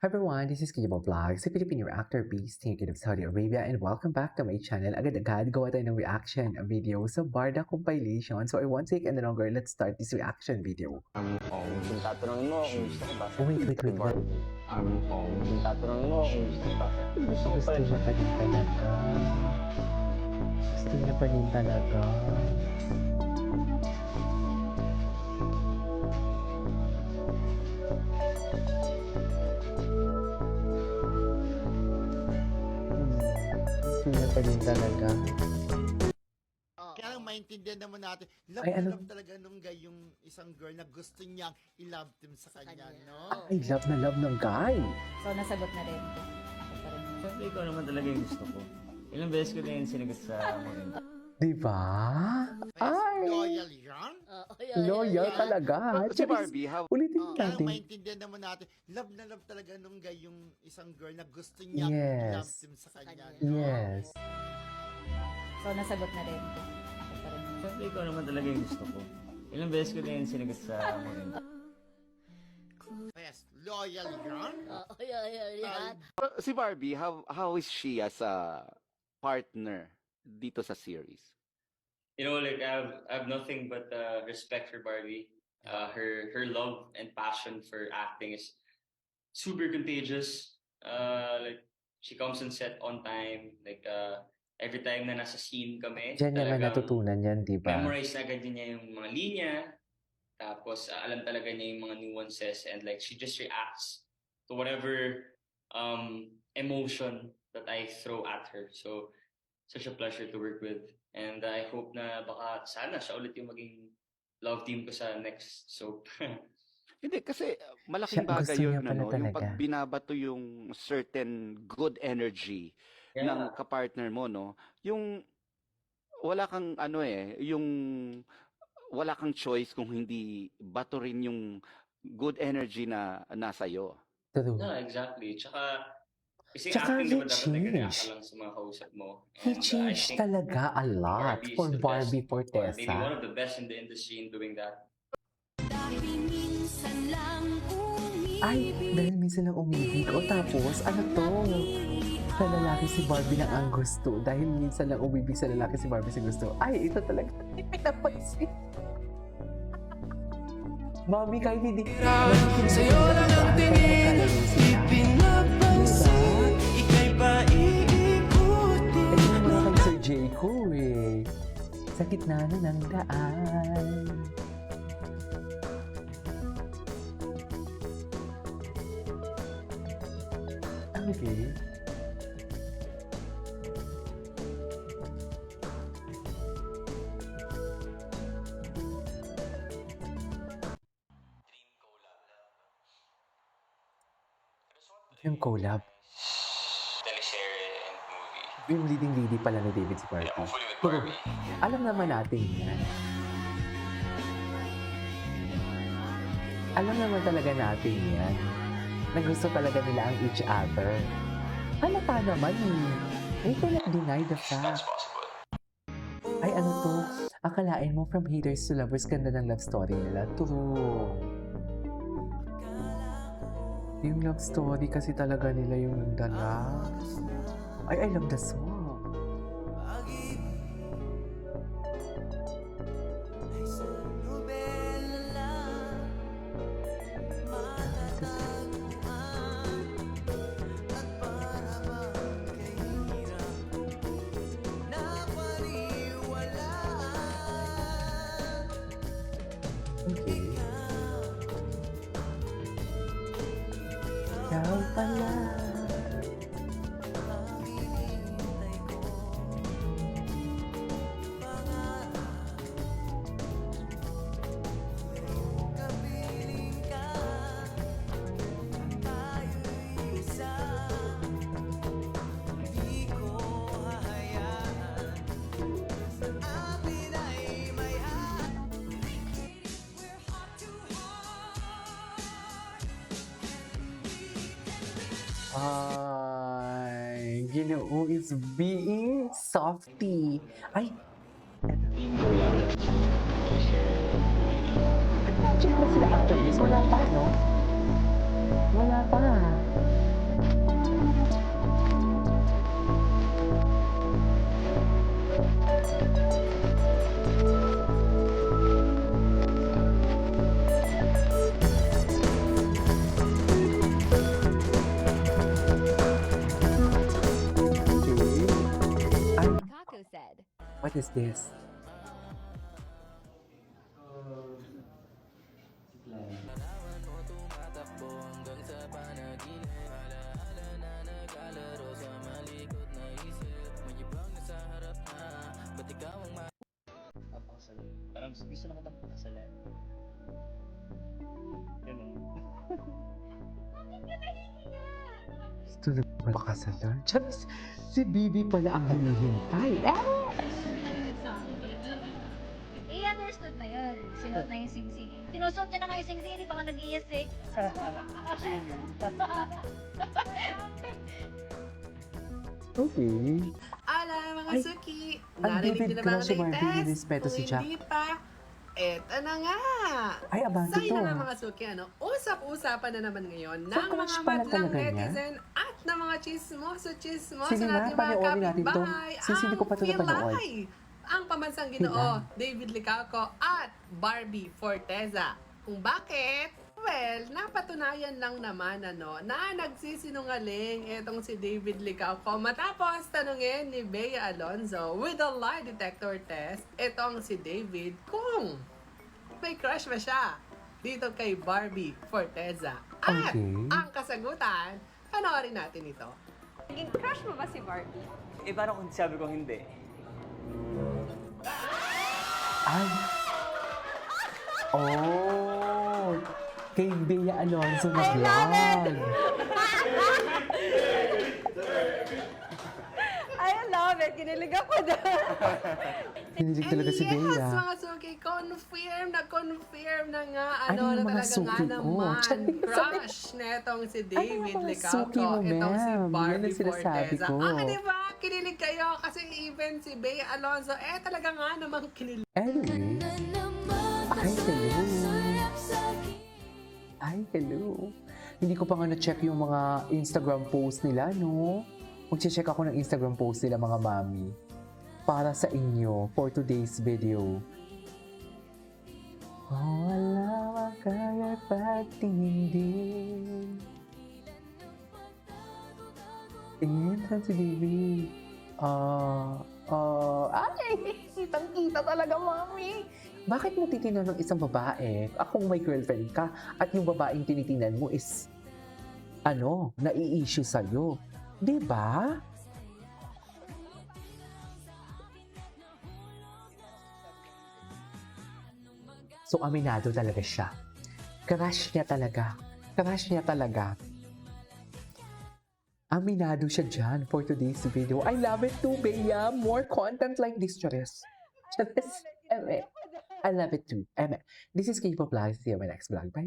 Hi everyone, this is Kibo Vlogs, a Filipino reactor based here in Saudi Arabia, and welcome back to my channel. Agad-agad gawa tayo ng reaction video sa Barda compilation. So I won't take any longer, let's start this reaction video. Kung tatanungin mo kung gusto ko ba? Oh, wait. Kung tatanungin mo kung gusto ko ba? Gusto ko pa rin siya. pa rin talaga. Gusto niya pa rin talaga. Gusto niya pa rin talaga. Kaya lang maintindihan naman natin, love Ay, na ano? love talaga nung guy yung isang girl na gusto niyang i-love team sa kanya, no? Ay, love na love ng guy. So, nasagot na rin. Ako pa rin. Siyempre, ikaw naman talaga yung gusto ko. Ilang beses ko na yun sinagot sa mga Diba? Ay, Loyal yan? loyal talaga. Si Barbie, how Ulitin Kaya lang natin. maintindihan naman natin, love na love talaga nung guy yung isang girl na gusto niyang Yes. i-love team sa kanya, no? Yes. So, nasagot na rin. Ako pa rin. Siyempre, ikaw naman talaga yung gusto ko. Ilang beses ko na yun sinagot sa mga Yes, loyal yan? si Barbie, how is she as a partner dito sa series? You know, like I have nothing but respect for Barbie. Her love and passion for acting is super contagious. Like she comes on set on time. Like every time na nasa scene kami, Diyan niya nga talagang natutunan yan, di ba? memorize na agad niya yung mga linya. Tapos alam talaga niya yung mga nuances and like she just reacts to whatever emotion that I throw at her. So such a pleasure to work with. And I hope na baka sana siya ulit yung maging love team ko sa next soap. Hindi, kasi malaking Siya, bagay gusto yun, niya pala ano, yung talaga. pag binabato yung certain good energy ng kapartner mo, no? Yung wala kang wala kang choice kung hindi bato rin yung good energy na nasa iyo. True. No, exactly. Kasi Tsaka acting he naman dapat nag-react changed. ka lang sa mga kausap mo. He And, I changed think talaga a lot Barbie is for the Barbie best, or maybe one Fortesa. of the best in the industry in doing that. Ay, dahil minsan lang umibig. O tapos, ano to? Sa lalaki si Barbie lang ang gusto. Dahil minsan lang umibig sa lalaki si Barbie sa gusto. Ay, ito talaga. Hindi pinapansin. Mami, kahit hindi. Sa'yo lang ang tingin. Ika'y paiikutin. Ito naman kay Sir Jayco eh. Sa gitna na ng daan. Okay. Yung collab. Teleserye and movie. Yung leading lady pala ni David si Yeah, Barbie. hopefully with Pero, Barbie. alam naman natin yan. Alam naman talaga natin yan. Na gusto talaga nila ang each other. Halata naman eh. They cannot deny the That's fact. possible. Ay ano to, akalain mo from haters to lovers, ganda ng love story nila. True. Yung love story kasi talaga nila yung nagdala. Ay, I love the song. Okay. Ikaw pala. Ay, Ginoo is being softy. Ay, nag-check na sila after this. Wala pa, no? Wala pa. What is this? Papakasal. Parang gusto na kitang pakasalan. Ganun. Gusto na ba makasalan? Charis, si Bibi pala ang hinihintay. I-understood na yun. Sinuot na yung sing-sing. Sinusuot niya na nga yung sing-sing, hindi pa ka nag-iis eh. Okay. Ala, mga Ay, Suki! ang Narinig David niyo na ba ang Crush si Barbie, latest? nirespeto si Kung Jack. hindi pa, eto na nga! Ay, abante Sa'yo to. na nga mga Suki, usap-usapan na naman ngayon So, ng mga crush pala madlang talaga niya? netizen at ng mga chismoso Sige nga, natin mga panoorin natin to. kapitbahay. Since hindi ko pa ito Ang napanood. Pilay, ang pamansang ginoo, David Licauco at Barbie Forteza. Kung bakit? Well, napatunayan lang naman na nagsisinungaling itong si David Licauco matapos tanungin ni Bea Alonzo with a lie detector test itong si David kung may crush ba siya dito kay Barbie Forteza. At Okay. ang kasagutan, panoorin natin ito. Naging crush mo ba si Barbie? Eh, parang kung sabi ko hindi. Ay. Oh. Kay Bea Alonzo mag-vlog. I love it. Kinilig ako doon. Kinilig talaga si yes, Bea. mga Suki, confirm na nga, Ano yung na mga talaga Suki nga ko? naman, Sabi ko, crush netong si David mga Licauco, Suki mo, itong si ma'am? Yan Barbie ang sinasabi Forteza. ko. Di ba? Kinilig kayo kasi even si Bea Alonzo, talaga nga namang kinilig. Anyway. Ay, hello. Ay, hello. Hindi ko pa nga na-check yung mga Instagram post nila, no? Mag-check ako ng Instagram post nila, mga mami. Para sa inyo, for today's video. Oh, wala kaya pagtingin. Tingin sa si David. Ay, kitang-kita talaga, mami. Bakit mo titingnan ng isang babae? Akong may girlfriend ka at yung babaeng tinitingnan mo is nai-issue sa'yo. Diba? So, aminado talaga siya. Crush niya talaga. Crush niya talaga. Aminado siya dyan for today's video. I love it too, Bea. More content like this, Charis. Charis. I love it too. This is K-Pop Live. See you in my next vlog. Bye.